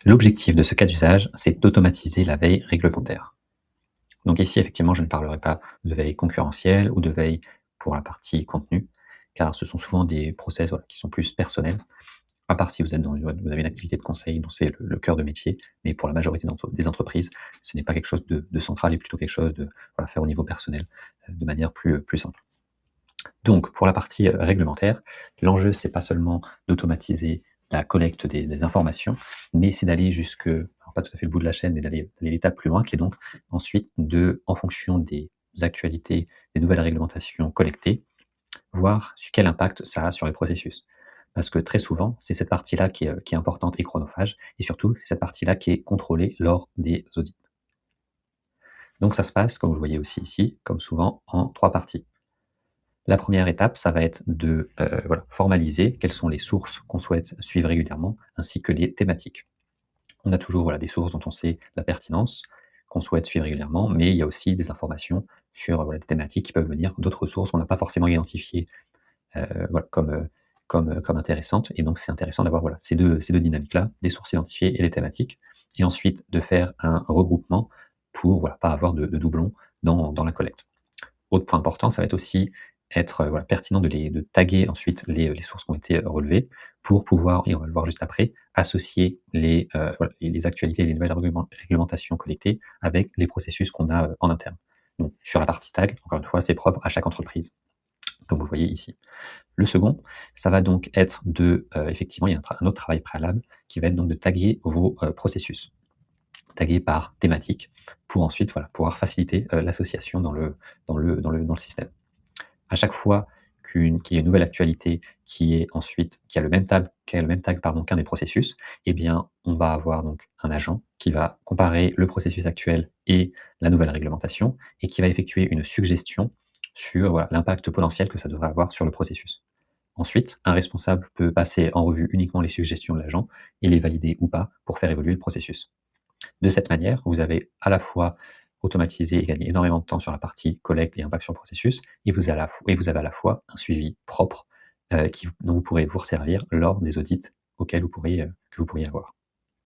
L'objectif de ce cas d'usage, c'est d'automatiser la veille réglementaire. Donc ici, effectivement, je ne parlerai pas de veille concurrentielle ou de veille pour la partie contenu, car ce sont souvent des process voilà, qui sont plus personnels, à part si vous, êtes vous avez une activité de conseil dont c'est le cœur de métier, mais pour la majorité des entreprises, ce n'est pas quelque chose de central et plutôt quelque chose de voilà, faire au niveau personnel, de manière plus simple. Donc, pour la partie réglementaire, l'enjeu, c'est pas seulement d'automatiser la collecte des informations, mais c'est d'aller jusque, alors pas tout à fait le bout de la chaîne, mais d'aller l'étape plus loin, qui est donc ensuite de, en fonction des actualités, des nouvelles réglementations collectées, voir quel impact ça a sur les processus. Parce que très souvent, c'est cette partie-là qui est importante et chronophage, et surtout, c'est cette partie-là qui est contrôlée lors des audits. Donc ça se passe, comme vous le voyez aussi ici, comme souvent, en 3 parties. La première étape, ça va être de, voilà, formaliser quelles sont les sources qu'on souhaite suivre régulièrement, ainsi que les thématiques. On a toujours, voilà, des sources dont on sait la pertinence, qu'on souhaite suivre régulièrement, mais il y a aussi des informations sur, voilà, des thématiques qui peuvent venir d'autres sources qu'on n'a pas forcément identifiées, voilà, comme intéressantes, et donc c'est intéressant d'avoir, voilà, ces deux dynamiques-là, des sources identifiées et des thématiques, et ensuite de faire un regroupement pour, voilà, pas avoir de doublons dans la collecte. Autre point important, ça va être aussi être, voilà, pertinent de taguer ensuite les sources qui ont été relevées pour pouvoir, et on va le voir juste après, associer voilà, les actualités et les nouvelles réglementations collectées avec les processus qu'on a, en interne. Donc sur la partie tag, encore une fois, c'est propre à chaque entreprise, comme vous le voyez ici. Le second, ça va donc être de, effectivement, il y a un autre travail préalable qui va être donc de taguer vos, processus. Taguer par thématique pour ensuite, voilà, pouvoir faciliter, l'association dans le système. À chaque fois qu'il y a une nouvelle actualité qui a le même tag pardon, qu'un des processus, eh bien, on va avoir donc un agent qui va comparer le processus actuel et la nouvelle réglementation et qui va effectuer une suggestion sur, voilà, l'impact potentiel que ça devrait avoir sur le processus. Ensuite, un responsable peut passer en revue uniquement les suggestions de l'agent et les valider ou pas pour faire évoluer le processus. De cette manière, vous avez à la fois automatisé et gagné énormément de temps sur la partie collecte et impact sur le processus, et vous avez à la fois un suivi propre, dont vous pourrez vous resservir lors des audits que vous pourriez avoir.